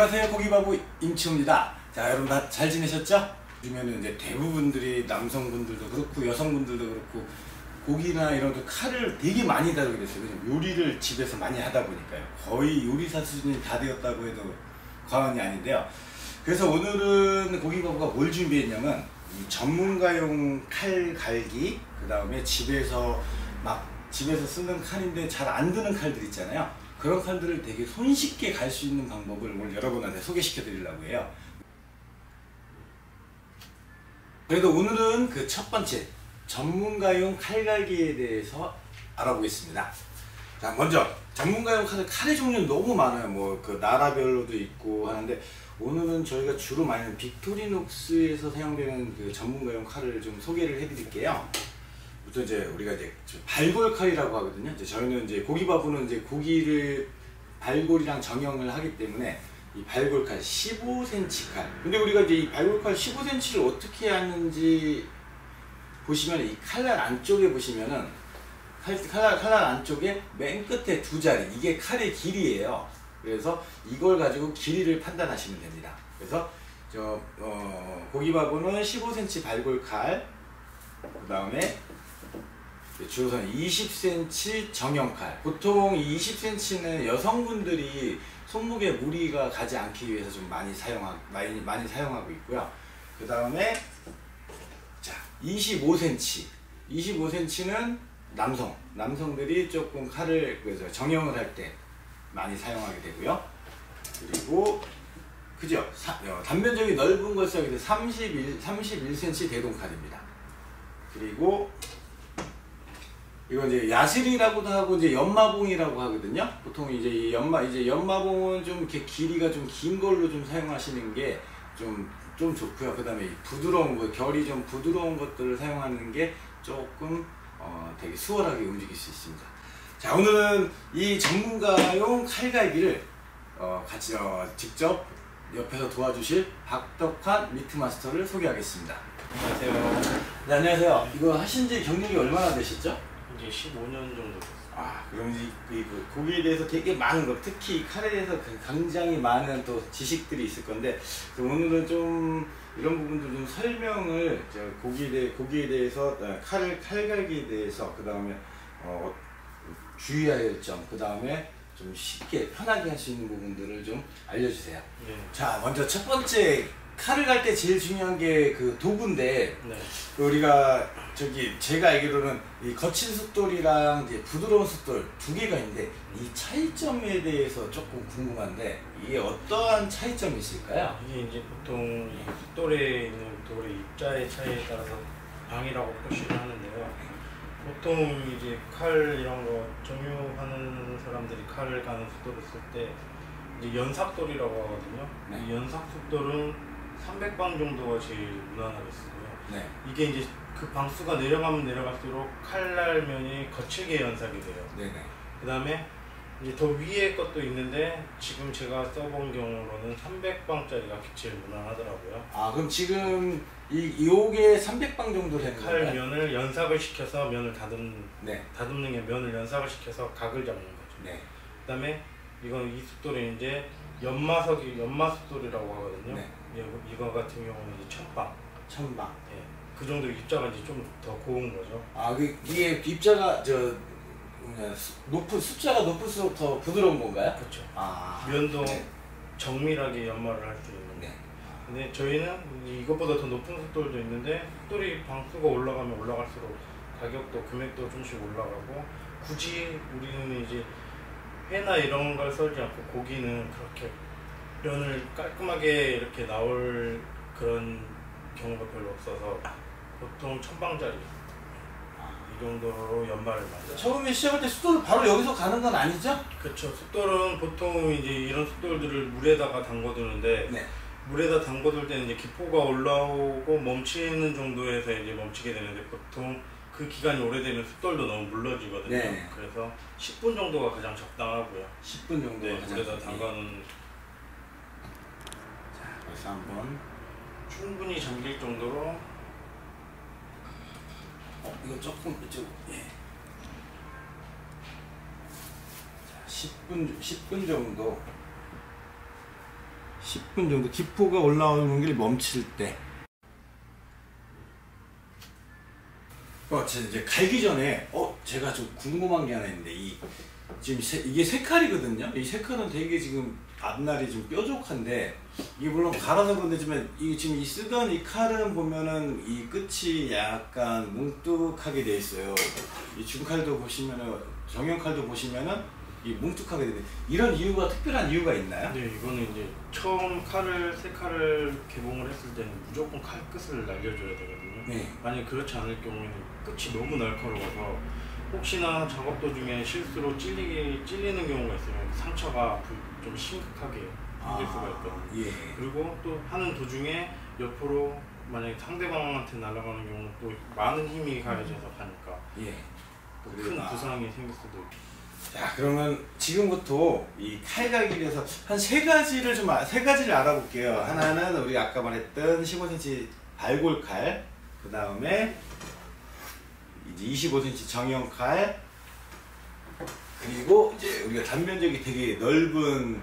안녕하세요. 고기바보 임치호입니다. 자, 여러분 다 잘 지내셨죠? 요즘에는 이제 대부분들이 남성분들도 그렇고 여성분들도 그렇고 고기나 이런 칼을 되게 많이 다루게 됐어요. 요리를 집에서 많이 하다 보니까요. 거의 요리사 수준이 다 되었다고 해도 과언이 아닌데요. 그래서 오늘은 고기바보가 뭘 준비했냐면 이 전문가용 칼 갈기, 그 다음에 집에서 쓰는 칼인데 잘 안 드는 칼들 있잖아요. 그런 칼들을 되게 손쉽게 갈 수 있는 방법을 오늘 여러분한테 소개시켜 드리려고 해요. 그래도 오늘은 그 첫 번째 전문가용 칼갈기에 대해서 알아보겠습니다. 자, 먼저 전문가용 칼의 종류는 너무 많아요. 뭐 그 나라별로도 있고 하는데 오늘은 저희가 주로 많이 빅토리녹스에서 사용되는 그 전문가용 칼을 좀 소개를 해드릴게요. 부터 이제 우리가 이제 발골칼이라고 하거든요. 이제 저희는 이제 고기바보는 이제 고기를 발골이랑 정형을 하기 때문에 이 발골칼 15cm 칼. 근데 우리가 이제 이 발골칼 15cm를 어떻게 하는지 보시면 이 칼날 안쪽에 보시면은 칼날 안쪽에 맨 끝에 두 자리, 이게 칼의 길이에요. 그래서 이걸 가지고 길이를 판단하시면 됩니다. 그래서 고기바보는 15cm 발골칼, 그 다음에 주로선 20cm 정형칼. 보통 이 20cm는 여성분들이 손목에 무리가 가지 않기 위해서 좀 많이 사용하고 있고요. 그 다음에 자 25cm는 남성들이 조금 칼을 정형을 할 때 많이 사용하게 되고요. 그리고 그죠? 단면적이 넓은 걸 써야 돼. 31cm 대동칼입니다. 그리고 이건 이제 야슬이라고도 하고 이제 연마봉이라고 하거든요. 보통 이제 이 연마봉은 좀 이렇게 길이가 좀 긴 걸로 좀 사용하시는 게 좀 좋고요. 그다음에 부드러운 거, 결이 좀 부드러운 것들을 사용하는 게 조금 되게 수월하게 움직일 수 있습니다. 자, 오늘은 이 전문가용 칼갈기를 같이 직접 옆에서 도와주실 박덕환 미트마스터를 소개하겠습니다. 안녕하세요. 네, 안녕하세요. 이거 하신 지 경력이 얼마나 되셨죠? 이제 15년 정도 됐어요. 그럼 고기에 대해서 되게 많은 것, 특히 칼에 대해서 굉장히 많은 또 지식들이 있을 건데, 오늘은 좀 이런 부분들 좀 설명을 고기에 대해서 칼갈기에 대해서, 그 다음에 주의해야 할 점, 그 다음에 좀 쉽게 편하게 할 수 있는 부분들을 좀 알려주세요. 네. 자, 먼저 첫 번째 칼을 갈 때 제일 중요한 게 그 도구인데, 네. 우리가 제가 알기로는 이 거친 숫돌이랑 이제 부드러운 숫돌 두 개가 있는데 이 차이점에 대해서 조금 궁금한데 이게 어떠한 차이점이 있을까요? 이게 이제 보통 이 숫돌에 있는 돌의 입자의 차이에 따라서 방이라고 표시를 하는데요. 보통 이제 칼 이런 거 정유하는 사람들이 칼을 가는 숫돌을 쓸 때 이제 연삭돌이라고 하거든요. 네. 이 연삭숫돌은 300방 정도가 제일 무난하게 쓰고요. 네. 이게 이제 그 방수가 내려가면 내려갈수록 칼날면이 거칠게 연삭이 돼요. 그 다음에 이제 더 위에 것도 있는데 지금 제가 써본 경우로는 300방짜리가 제일 무난하더라고요. 그럼 지금 요게 300방 정도 되는 건가요? 칼면을 연삭을 시켜서 면을 다듬는 게 면을 연삭을 시켜서 각을 잡는 거죠. 네. 그 다음에 이 숫돌이 이제 연마숫돌이라고 하거든요. 네. 이거 같은 경우는 이제 1000방. 예. 그 정도 입자가 이제 좀 더 고운 거죠. 이게 입자가 숫자가 높을수록 더 부드러운 건가요? 그렇죠. 면도 네. 정밀하게 연마를 할 수 있는. 네. 근데 저희는 이것보다 더 높은 숫돌도 있는데 숫돌이 방수가 올라가면 올라갈수록 가격도 금액도 좀씩 올라가고 굳이 우리는 이제 회나 이런 걸 썰지 않고 고기는 그렇게 면을 깔끔하게 이렇게 나올 그런 경우가 별로 없어서 보통 1000방짜리 이 정도로 연마를 만들어요. 처음에 시작할 때 숫돌을 바로 여기서 가는 건 아니죠? 그렇죠. 숫돌은 보통 이제 이런 숫돌들을 물에다가 담궈두는데 네. 물에다 담궈둘 때는 이제 기포가 올라오고 멈추는 정도에서 이제 멈추게 되는데 보통 그 기간이 오래되면 숫돌도 너무 물러지거든요. 네. 그래서 10분 정도가 가장 적당하고요. 10분 정도가 네, 물에다 담가놓은. 자, 그래서 한번 충분히 잠길 정도로. 이거 조금 이쪽. 예. 자, 10분 정도. 10분 정도 기포가 올라오는 공기를 멈출 때. 이제 갈기 전에 제가 좀 궁금한 게 하나 있는데 지금 이게 세 칼이거든요. 이 세 칼은 되게 지금 앞날이 좀 뾰족한데 이게 물론 갈아서 그런데지만 이 지금 쓰던 이 칼은 보면은 이 끝이 약간 뭉뚝하게 돼 있어요. 이 중칼도 보시면은 정형칼도 보시면은 이 뭉툭하게 되네. 이런 이유가 특별한 이유가 있나요? 네, 이거는 이제 처음 새 칼을 개봉을 했을 때는 무조건 칼 끝을 날려줘야 되거든요. 네. 만약 그렇지 않을 경우에는 끝이 너무 날카로워서 혹시나 작업 도중에 실수로 찔리는 경우가 있으면 상처가 좀 심각하게 생길 수가 있거든요. 예. 그리고 또 하는 도중에 옆으로 만약에 상대방한테 날아가는 경우 또 많은 힘이 가해져서 가니까 또 큰 부상이 생길 수도 있고. 자, 그러면 지금부터 이 칼갈기에서 한 세 가지를 알아볼게요. 하나는 우리 아까 말했던 15cm 발골칼, 그 다음에 이제 25cm 정형칼, 그리고 이제 우리가 단면적이 되게 넓은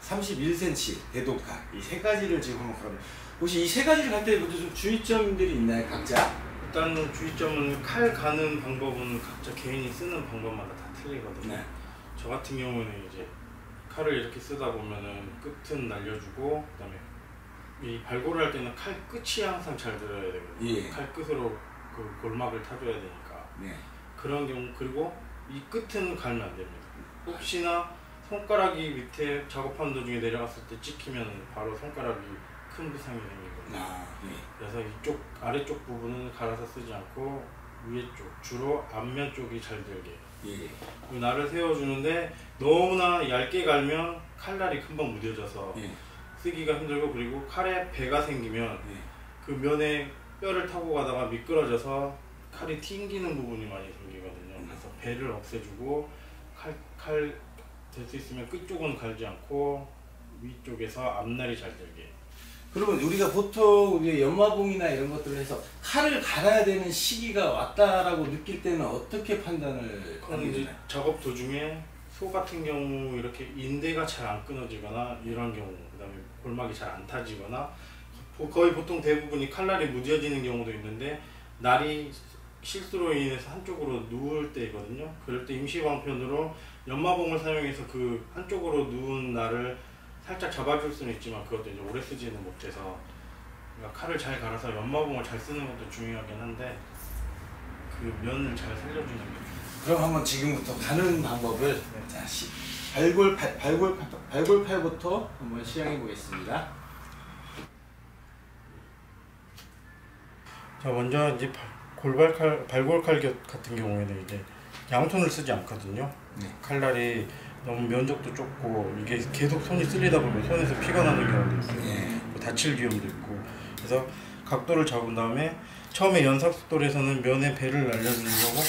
31cm 대동칼, 이 세 가지를 지금 한번 가면 혹시 이 세 가지를 갈 때 먼저 좀 주의점들이 있나요, 각자? 일단 주의점은 칼 가는 방법은 각자 개인이 쓰는 방법마다 다 틀리거든요. 네. 저 같은 경우는 이제 칼을 이렇게 쓰다 보면은 끝은 날려주고, 그다음에 이 발골을 할 때는 칼 끝이 항상 잘 들어야 되거든요. 예. 칼 끝으로 그 골막을 타줘야 되니까. 네. 그런 경우, 그리고 이 끝은 갈면 안 됩니다. 혹시나 손가락이 밑에 작업하는 도중에 내려갔을 때 찍히면 바로 손가락이 큰 부상이 생기거든요. 예. 그래서 이쪽 아래쪽 부분은 갈아서 쓰지 않고 위에 쪽, 주로 앞면 쪽이 잘 들게 날을 세워주는데, 너무나 얇게 갈면 칼날이 금방 무뎌져서 쓰기가 힘들고, 그리고 칼에 배가 생기면 그 면에 뼈를 타고 가다가 미끄러져서 칼이 튕기는 부분이 많이 생기거든요. 그래서 배를 없애주고 칼 될 수 있으면 끝쪽은 갈지 않고 위쪽에서 앞날이 잘 들게. 그러면 우리가 보통 우리 연마봉이나 이런 것들을 해서 칼을 갈아야 되는 시기가 왔다라고 느낄 때는 어떻게 판단을 하게 되나요? 작업 도중에 소 같은 경우 이렇게 인대가 잘 안 끊어지거나 이런 경우, 그다음에 골막이 잘 안 타지거나, 거의 보통 대부분이 칼날이 무뎌지는 경우도 있는데 날이 실수로 인해서 한쪽으로 누울 때거든요. 그럴 때 임시방편으로 연마봉을 사용해서 그 한쪽으로 누운 날을 살짝 잡아줄 수는 있지만 그것도 이제 오래 쓰지는 못해서, 그러니까 칼을 잘 갈아서 연마봉을 잘 쓰는 것도 중요하긴 한데 그 면을 잘 살려주는 게. 그럼 한번 지금부터 가는 방법을 자, 발골팔부터 한번 시작해 보겠습니다. 자, 먼저 이제 발골칼 같은 경우에는 이제 양손을 쓰지 않거든요. 칼날이 너무 면적도 좁고 이게 계속 손이 쓸리다 보면 손에서 피가 나는 경우도 있어요. 다칠 위험도 있고. 그래서 각도를 잡은 다음에 처음에 연삭속도에서는 면에 배를 날려주려고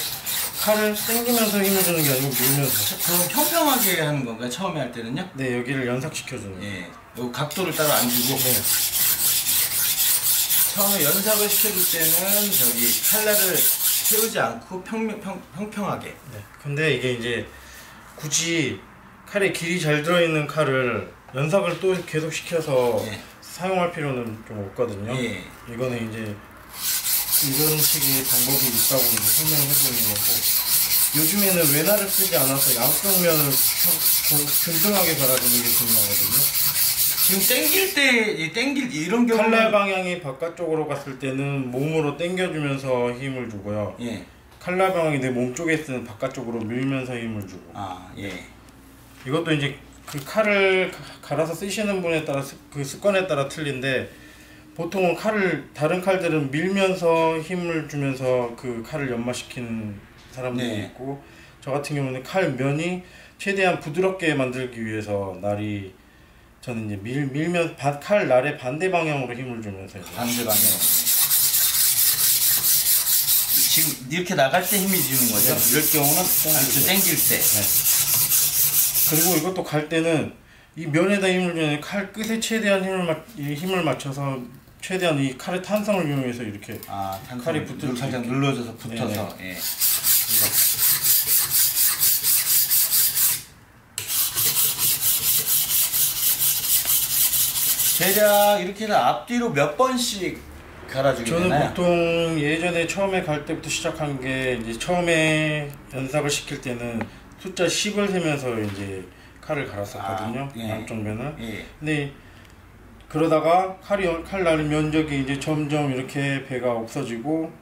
칼을 당기면서 힘을 주는 게 아니고 밀면서. 그럼 평평하게 하는 건가요? 처음에 할 때는요? 네, 여기를 연삭시켜주는 거예요. 예. 요 각도를 따로 안 주고. 처음에 연삭을 시켜줄 때는 저기 칼날을 세우지 않고 평평하게. 네. 근데 이게 이제 굳이 칼에 길이 잘 들어있는 칼을 연삭을 또 계속 시켜서 사용할 필요는 좀 없거든요. 이거는 이제 이런 식의 방법이 있다고 이제 설명해 드리는 거고, 요즘에는 외날을 쓰지 않아서 양쪽 면을 균등하게 갈아주는 게 중요하거든요. 지금 당길 때 이런 경우 칼날 방향이 바깥쪽으로 갔을 때는 몸으로 당겨주면서 힘을 주고요. 칼날 방향이 내 몸 쪽에 있으면 바깥쪽으로 밀면서 힘을 주고. 이것도 이제 그 칼을 갈아서 쓰시는 분에 따라 그 습관에 따라 틀린데, 보통은 다른 칼들은 밀면서 힘을 주면서 그 칼을 연마시키는 사람들이 있고, 저 같은 경우는 칼 면이 최대한 부드럽게 만들기 위해서 저는 이제 밀면 칼 날의 반대 방향으로 힘을 주면서 반대 방향. 지금 이렇게 나갈 때 힘이 주는 거죠? 이럴 경우는 아주 당길 때. 그리고 이것도 갈 때는 이 면에다 힘을 주는 칼 끝에 최대한 힘을 맞춰서 최대한 이 칼의 탄성을 이용해서 이렇게 칼이 살짝 눌러져서 붙어서. 대략 이렇게 해서 앞뒤로 몇 번씩 갈아주게 저는 되나요? 보통 예전에 처음에 갈 때부터 시작한 게 이제 처음에 연삭을 시킬 때는 숫자 10을 세면서 이제 칼을 갈았었거든요. 예. 양쪽 면을. 예. 근데 그러다가 칼 나는 면적이 이제 점점 이렇게 배가 없어지고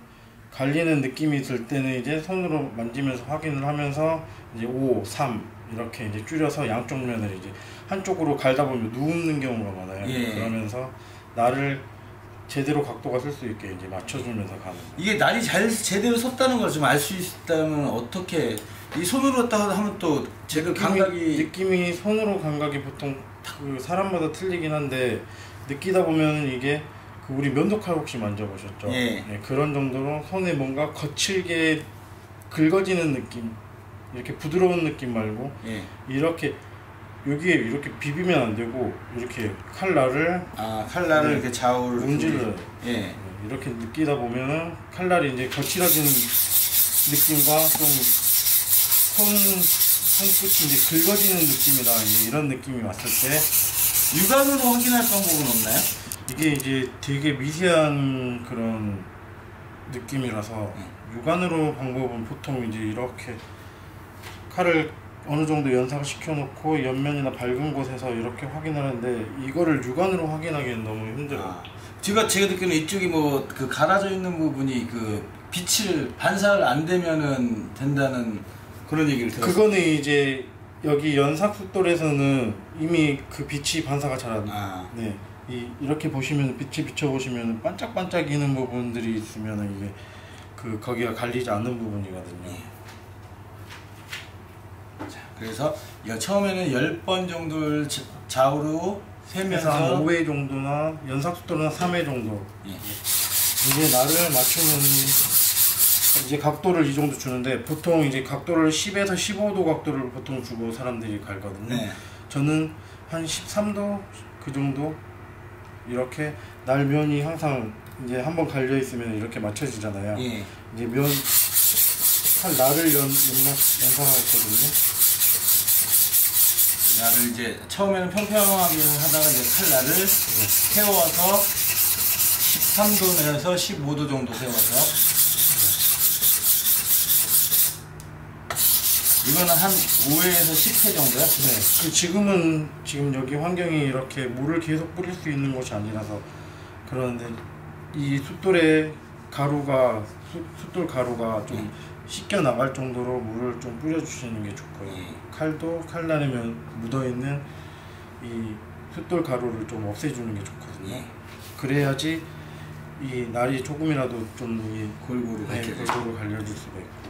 갈리는 느낌이 들 때는 이제 손으로 만지면서 확인을 하면서 이제 5, 3 이렇게 이제 줄여서 양쪽 면을 이제 한쪽으로 갈다 보면 누우는 경우가 많아요. 예. 그러면서 날을 제대로 각도가 쓸 수 있게 이제 맞춰주면서 가는. 이게 날이 제대로 섰다는 걸 좀 알 수 있다면 어떻게 이 손으로 딱 하면 또 제가 감각이 느낌이 손으로 감각이 보통 그 사람마다 틀리긴 한데 느끼다 보면 이게 그 우리 면도칼 혹시 만져보셨죠? 예. 네, 그런 정도로 손에 뭔가 거칠게 긁어지는 느낌, 이렇게 부드러운 느낌 말고 예. 이렇게 여기에 이렇게 비비면 안 되고 이렇게 칼날을 칼날을 네. 이렇게 좌우를 문질러요. 예. 네, 이렇게 느끼다 보면은 칼날이 이제 거칠어지는 느낌과 좀 손끝이 이제 긁어지는 느낌이다, 이런 느낌이 왔을 때 육안으로 확인할 방법은 없나요? 이게 이제 되게 미세한 그런 느낌이라서 육안으로 방법은 보통 이제 이렇게 칼을 어느 정도 연삭을 시켜놓고 옆면이나 밝은 곳에서 이렇게 확인을 하는데 이거를 육안으로 확인하기는 너무 힘들어요. 제가 듣기로는 이쪽이 뭐 그 갈아져 있는 부분이 그 빛을 반사를 안 되면은 된다는 그런 얘기를 들었어요. 그거는 이제 여기 연삭 숫돌에서는 이미 그 빛이 반사가 잘 안 돼요. 네. 이렇게 보시면 빛이 비춰보시면 반짝반짝이는 부분들이 있으면 이게 거기가 갈리지 않는 부분이거든요. 자, 그래서 처음에는 10번 정도를 좌우로 세면서 한 5회 정도나 연삭 숫돌은 3회 정도. 예. 이제 날을 맞추는 이제 각도를 이 정도 주는데 보통 이제 각도를 10에서 15도 각도를 보통 주고 사람들이 갈거든요. 네. 저는 한 13도 그 정도 이렇게 날면이 항상 이제 한번 갈려 있으면 이렇게 맞춰지잖아요. 예. 이제 날을 연상하거든요. 날을 이제 처음에는 평평하게 하다가 이제 칼날을 세워서 13도 내서 15도 정도 세워서 이거는 한 5회에서 10회 정도요? 네. 지금 여기 환경이 이렇게 물을 계속 뿌릴 수 있는 곳이 아니라서 그러는데 이 숫돌의 가루가 숫돌 가루가 좀 씻겨 나갈 정도로 물을 좀 뿌려주시는 게 좋고요. 칼도 칼날에 묻어있는 이 숫돌 가루를 좀 없애주는 게 좋거든요. 그래야지 이 날이 조금이라도 좀 골고루 갈려질 수가 있고.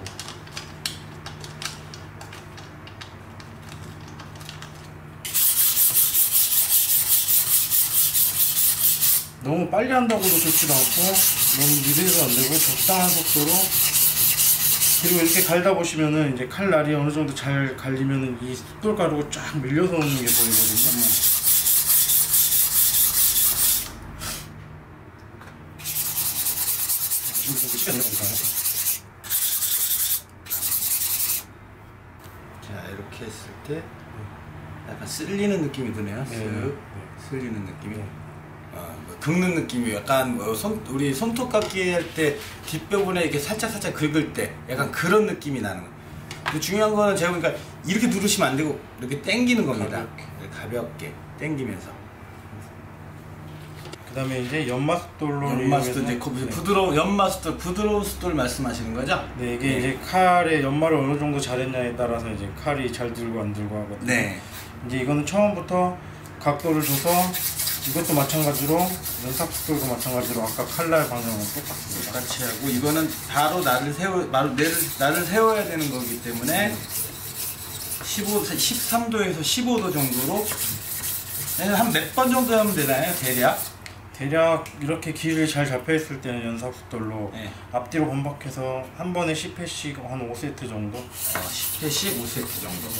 너무 빨리 한다고도 좋지도 않고 너무 느려서 안 되고 적당한 속도로. 그리고 이렇게 갈다 보시면은 이제 칼날이 어느 정도 잘 갈리면은 이 숫돌 가루가 쫙 밀려서 오는 게 보이거든요. 자, 이렇게 했을 때 약간 쓸리는 느낌이 드네요. 네. 쓸리는 느낌이. 긁는 느낌이 약간 우리 손톱 깎기 할 때 뒷부분에 이렇게 살짝 긁을 때 약간 그런 느낌이 나는 거예요. 근데 중요한 거는 제가 보니까 이렇게 누르시면 안 되고 이렇게 당기는 겁니다. 가볍게 당기면서. 그 다음에 이제 연마숫돌로 연마숫돌 이제 부드러운 연마숫돌, 부드러운 숫돌 말씀하시는 거죠? 네, 이게 이제 칼의 연마를 어느 정도 잘했냐에 따라서 이제 칼이 잘 들고 안 들고 하거든요. 네. 이제 이거는 처음부터 각도를 줘서 이것도 마찬가지로 연삭숫돌도 마찬가지로 아까 칼날 방향은 똑같습니다. 똑같이 하고 이거는 바로 날을 세워야 되는 거기 때문에 13도에서 15도 정도로 한 몇 번 정도 하면 되나요? 대략 이렇게 길이 잘 잡혀있을 때는 연삭숫돌로 앞뒤로 반박해서 한 번에 10회씩 한 5세트 정도? 10회씩 5세트 정도.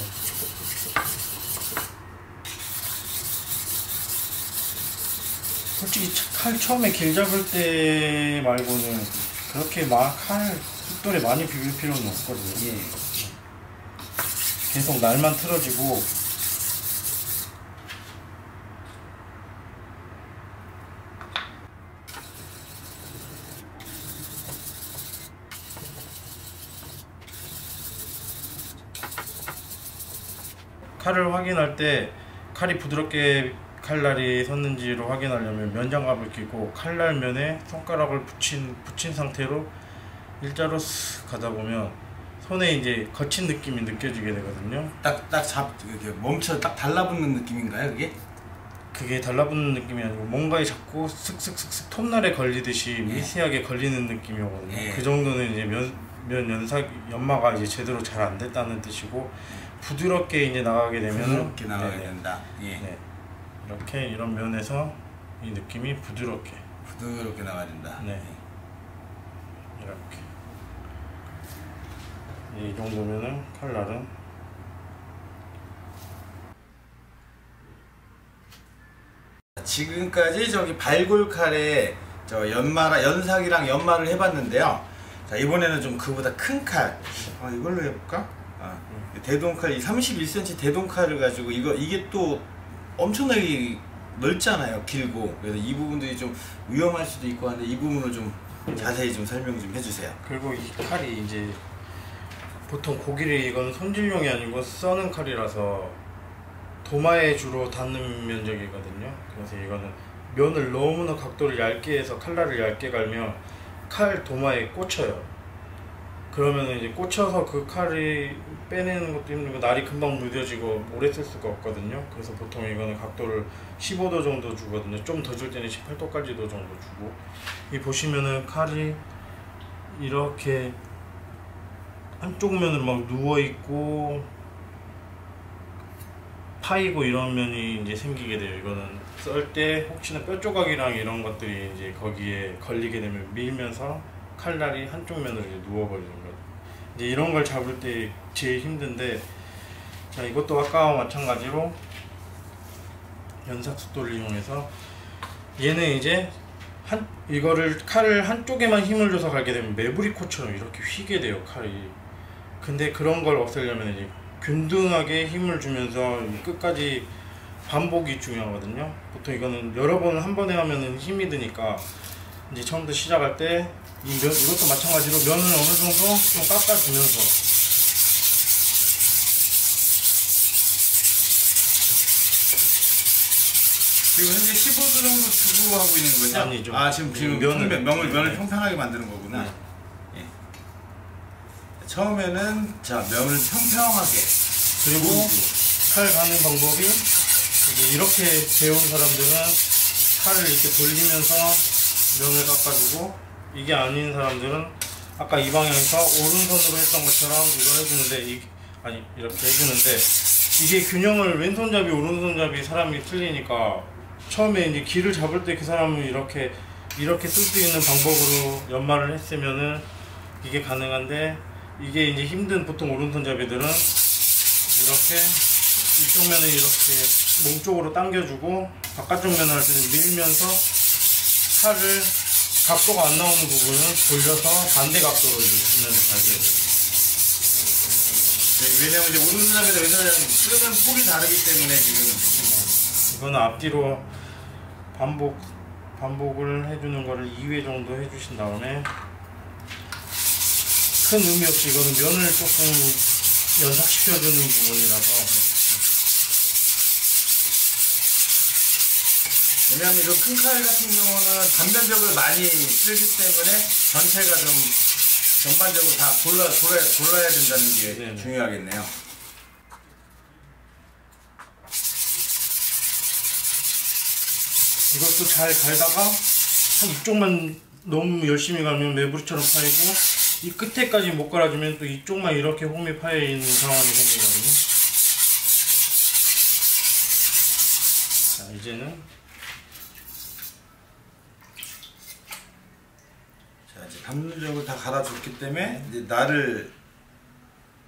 솔직히 칼 처음에 길 잡을 때 말고는 그렇게 칼 숫돌에 많이 비빌 필요는 없거든요. 계속 날만 틀어지고 칼을 확인할 때 칼이 부드럽게 칼날이 섰는지를 확인하려면 면장갑을 끼고 칼날면에 손가락을 붙인 상태로 일자로 쓱 가다 보면 손에 이제 거친 느낌이 느껴지게 되거든요. 이렇게 멈춰 딱 달라붙는 느낌인가요, 그게? 그게 달라붙는 느낌이 아니고 뭔가에 자꾸 슥슥슥슥 톱날에 걸리듯이 예. 미세하게 걸리는 느낌이거든요. 예. 그 정도는 이제 연마가 이제 제대로 잘 안 됐다는 뜻이고, 부드럽게 이제 나가게 되면 부드럽게 나가게 된다. 예. 네. 이렇게 이런 면에서 이 느낌이 부드럽게 나가야 된다. 네. 이렇게 이 정도면은 칼날은 지금까지 저기 발골칼에 연삭이랑 연마를 해봤는데요. 자, 이번에는 좀 그보다 큰 칼. 이걸로 해볼까? 대동칼, 31cm 대동칼을 가지고 이게 또 엄청나게 넓잖아요. 길고. 그래서 이 부분들이 좀 위험할 수도 있고 한데 이 부분을 좀 자세히 좀 설명 좀 해주세요. 그리고 이 칼이 이제 보통 고기를 이건 손질용이 아니고 써는 칼이라서 도마에 주로 닿는 면적이거든요. 그래서 이거는 면을 너무나 각도를 얇게 해서 칼날을 얇게 갈면 칼 도마에 꽂혀요. 그러면 이제 꽂혀서 그 칼이 빼내는 것도 힘들고 날이 금방 무뎌지고 오래 쓸 수가 없거든요. 그래서 보통 이거는 각도를 15도 정도 주거든요. 좀 더 줄 때는 18도까지도 정도 주고, 이 보시면은 칼이 이렇게 한쪽 면으로 막 누워있고 파이고 이런 면이 이제 생기게 돼요. 이거는 썰 때 혹시나 뼈 조각이랑 이런 것들이 이제 거기에 걸리게 되면 밀면서 칼날이 한쪽 면으로 이제 누워버리는 거죠. 이제 이런 걸 잡을 때 제일 힘든데, 자, 이것도 아까와 마찬가지로 연삭숫돌을 이용해서 얘는 이제 이거를 칼을 한쪽에만 힘을 줘서 갈게 되면 메브리코처럼 이렇게 휘게 돼요, 칼이. 근데 그런 걸 없애려면 이제 균등하게 힘을 주면서 끝까지 반복이 중요하거든요. 보통 이거는 여러 번 한 번에 하면은 힘이 드니까 이제 처음부터 시작할 때 이것도 마찬가지로 면을 어느 정도 좀 깎아주면서, 지금 현재 15도 정도 주고 하고 있는 거죠? 아니죠. 지금 면을 평평하게 만드는 거구나. 네. 예. 처음에는 면을 평평하게, 그리고 칼 가는 방법이 이제 이렇게 배운 사람들은 칼을 이렇게 돌리면서 면을 깎아주고, 이게 아닌 사람들은 아까 이 방향에서 오른손으로 했던 것처럼 이걸 해주는데 이렇게 해주는데, 이게 균형을 왼손잡이 오른손잡이 사람이 틀리니까 처음에 이제 길을 잡을 때 그 사람은 이렇게 쓸 수 있는 방법으로 연마를 했으면은 이게 가능한데, 이게 이제 힘든 보통 오른손잡이들은 이렇게 이쪽 면을 이렇게 몸 쪽으로 당겨주고 바깥쪽 면을 할 때는 밀면서 칼을 각도가 안 나오는 부분은 돌려서 반대 각도로 밀면서 갈게 돼요. 왜냐면 이제 오른손잡이랑 왼손잡이 쓰는 폭이 다르기 때문에 지금 이거는 앞뒤로 반복을 해주는 거를 2회 정도 해주신 다음에, 큰 의미 없이 이거는 면을 조금 연삭시켜주는 부분이라서. 왜냐면 이런 큰 칼 같은 경우는 단면적을 많이 쓰기 때문에 전체가 좀 전반적으로 다 골라야 된다는 게 네네. 중요하겠네요. 이것도 잘 갈다가 한 이쪽만 너무 열심히 가면 메브리처럼 파이고, 이 끝에까지 못 갈아주면 또 이쪽만 이렇게 홈이 파여 있는 상황이 생기거든요. 자, 이제는 이제 단면적을 다 갈아줬기 때문에 이제 날을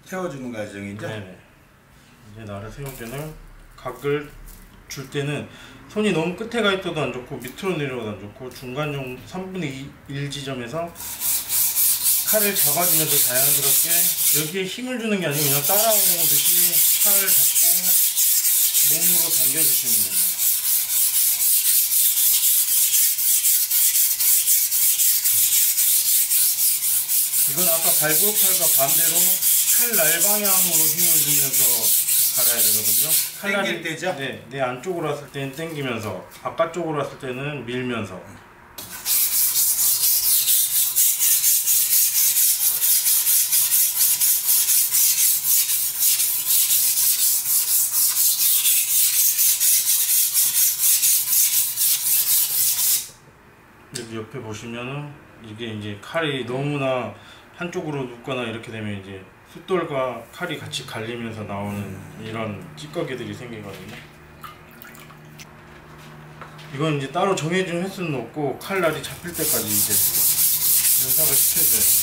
세워주는 과정이죠. 네네. 이제 나를 세울 때는 각을 줄 때는 손이 너무 끝에 가 있어도 안 좋고 밑으로 내려가도 안 좋고 중간 정도 3분의 1 지점에서 칼을 잡아주면서 자연스럽게 여기에 힘을 주는 게 아니고 그냥 따라오듯이 칼을 잡고 몸으로 당겨주시면 됩니다. 이건 아까 발골칼과 반대로 칼 날 방향으로 힘을 주면서 갈아야 되거든요. 당길 때죠? 네, 내 안쪽으로 왔을 때는 당기면서, 바깥쪽으로 왔을 때는 밀면서. 여기 옆에 보시면은 이게 이제 칼이 너무나 한쪽으로 눕거나 이렇게 되면 이제 숫돌과 칼이 같이 갈리면서 나오는 이런 찌꺼기들이 생기거든요. 이건 이제 따로 정해진 횟수는 없고 칼날이 잡힐 때까지 이제 연삭을 시켜줘요.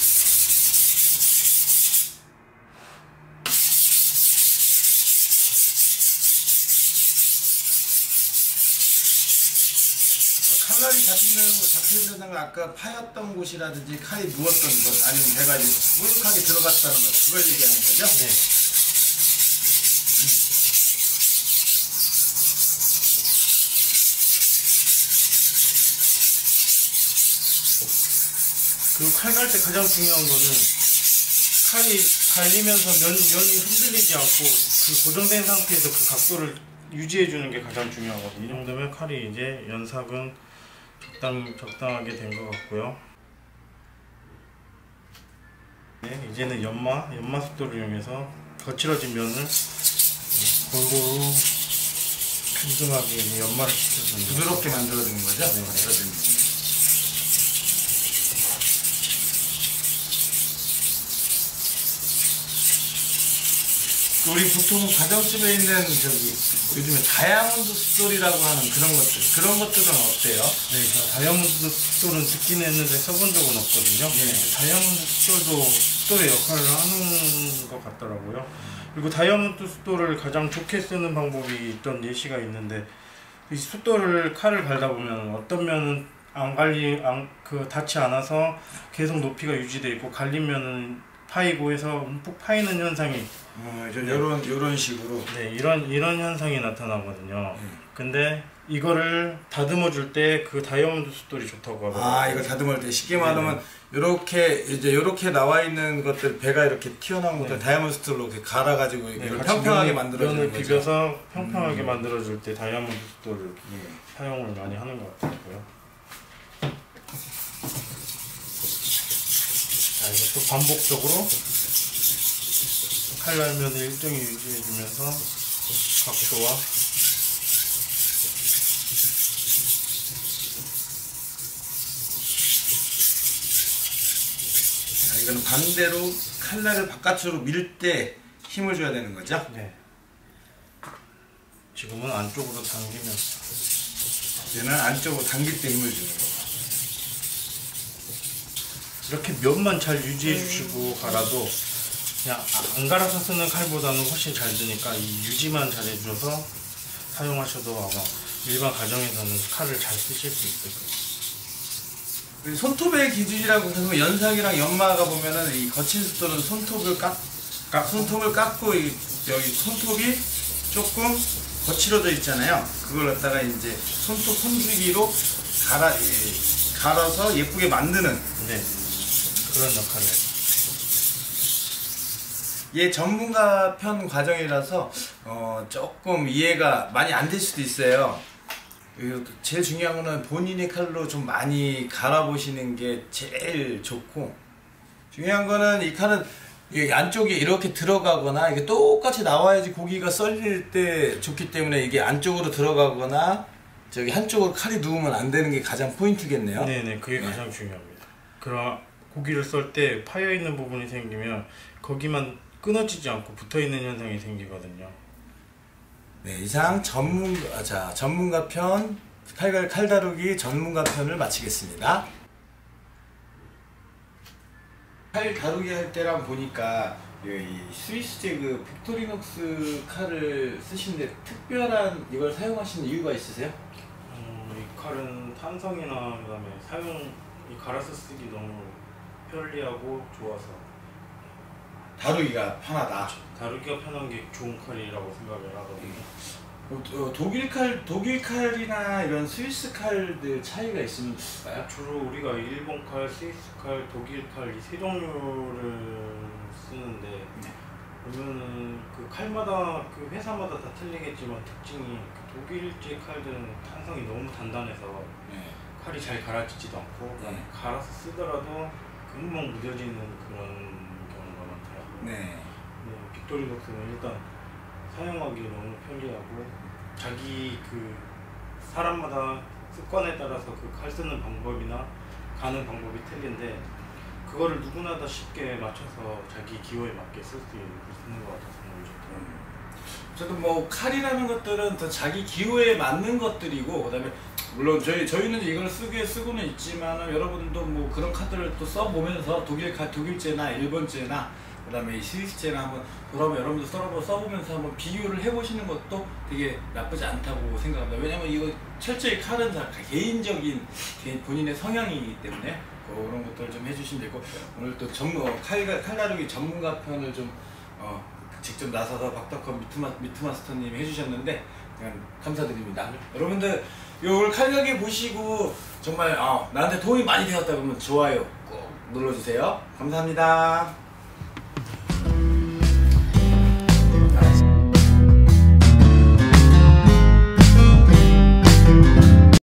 칼날이 잡힌다는 건 아까 파였던 곳이라든지 칼이 누웠던 곳 아니면 배가 물룩하게 들어갔다는 것 그걸 얘기하는 거죠? 네. 그리고 칼 갈 때 가장 중요한 거는 칼이 갈리면서 면이 흔들리지 않고 그 고정된 상태에서 그 각도를 유지해 주는 게 가장 중요하거든요. 이 정도면 칼이 이제 연삭은 적당하게 된 것 같고요. 네, 이제는 연마 숫돌을 이용해서 거칠어진 면을 골고루 튼튼하게 연마를 시켜주는 부드럽게 만들어주는 거죠? 네. 거칠어진 면. 우리 보통 가정집에 있는 요즘에 다이아몬드 숫돌이라고 하는 그런 것들은 어때요? 네, 다이아몬드 숫돌은 듣긴 했는데 써본 적은 없거든요. 네. 다이아몬드 숫돌도 숫돌의 역할을 하는 것 같더라고요. 그리고 다이아몬드 숫돌을 가장 좋게 쓰는 방법이 있던 예시가 있는데, 이 숫돌을 칼을 갈다 보면 어떤 면은 닿지 않아서 계속 높이가 유지되어 있고, 갈린 면은 파이고 해서 움푹 파이는 현상이 요런 식으로 네, 이런 현상이 나타나거든요. 근데 이거를 다듬어 줄 때 그 다이아몬드 숫돌이 좋다고 하거든요. 아, 이거 다듬을 때 쉽게 말하면 요렇게 나와 있는 것들 배가 이렇게 튀어나온 것들 다이아몬드 숫돌로 이렇게 갈아 가지고 이걸 평평하게 만들어 주는 면을 거죠. 비벼서 평평하게 만들어 줄 때 다이아몬드 숫돌을 사용을 많이 하는 것 같더라고요. 자, 이것도 반복적으로 칼날면을 일정히 유지해주면서 각도와 이거는 반대로 칼날을 바깥으로 밀 때 힘을 줘야 되는 거죠? 네. 지금은 안쪽으로 당기면서 얘는 안쪽으로 당길 때 힘을 주는 거고. 이렇게 면만 잘 유지해 주시고 갈아도 그냥 안 갈아서 쓰는 칼보다는 훨씬 잘 드니까 이 유지만 잘 해줘서 사용하셔도 아마 일반 가정에서는 칼을 잘 쓰실 수 있을 거예요. 손톱의 기준이라고 하면 연삭이랑 연마가 보면은 이 거친 숫돌은 손톱을 깎고 여기 손톱이 조금 거칠어져 있잖아요. 그걸 갖다가 이제 손톱 손질기로 갈아서 예쁘게 만드는 네, 그런 역할을. 얘 전문가 편 과정이라서 조금 이해가 많이 안 될 수도 있어요. 제일 중요한 거는 본인의 칼로 좀 많이 갈아보시는 게 제일 좋고, 중요한 거는 이 칼은 이 안쪽에 이렇게 들어가거나 이게 똑같이 나와야지 고기가 썰릴 때 좋기 때문에 이게 안쪽으로 들어가거나 저기 한쪽으로 칼이 누우면 안 되는 게 가장 포인트겠네요. 네네, 그게 가장 중요합니다. 그럼 고기를 썰 때 파여 있는 부분이 생기면 거기만 끊어지지 않고 붙어 있는 현상이 생기거든요. 네, 이상 전문가 편 칼 다루기 전문가 편을 마치겠습니다. 칼 다루기 할 때랑 보니까 이 스위스 제그 빅토리녹스 칼을 쓰시는데 특별한 이걸 사용하시는 이유가 있으세요? 이 칼은 탄성이나 그다음에 이 갈아서 쓰기 너무 편리하고 좋아서 다루기가 편하다. 다루기가 편한 게 좋은 칼이라고 생각을 하거든요. 독일 칼이나 이런 스위스 칼들 차이가 있을까요? 주로 우리가 일본 칼, 스위스 칼, 독일 칼 이 세 종류를 쓰는데 보면은 그 칼마다 그 회사마다 다 틀리겠지만 특징이 그 독일제 칼들은 탄성이 너무 단단해서 네. 칼이 잘 갈아지지도 않고 네. 갈아서 쓰더라도 금방 무뎌지는 그런 경우가 많더라고요. 네. 빅토리독스는 일단 사용하기 너무 편리하고 자기 그 사람마다 습관에 따라서 그 칼 쓰는 방법이나 가는 방법이 틀린데 그거를 누구나 다 쉽게 맞춰서 자기 기호에 맞게 쓸 수 있는 것 같아서 너무 좋더라고요. 저도 뭐 칼이라는 것들은 더 자기 기호에 맞는 것들이고, 그다음에 물론 저희는 이걸 쓰고는 있지만 여러분도 뭐 그런 카드를 또 써보면서 독일제나 일본제나 그다음에 이 스위스제나 한번 그러면 여러분들 써보면서 한번 비교를 해보시는 것도 되게 나쁘지 않다고 생각합니다. 왜냐면 이거 철저히 칼은 다 개인적인 본인의 성향이기 때문에 그런 것들을 좀 해주시면 되고, 오늘 또 칼 다루기 전문가 편을 좀 직접 나서서 박덕헌 미트마스터님이 해주셨는데 그냥 감사드립니다. 여러분들 오늘 칼 가게 보시고 정말 나한테 도움이 많이 되었다 그러면 좋아요 꼭 눌러주세요. 감사합니다.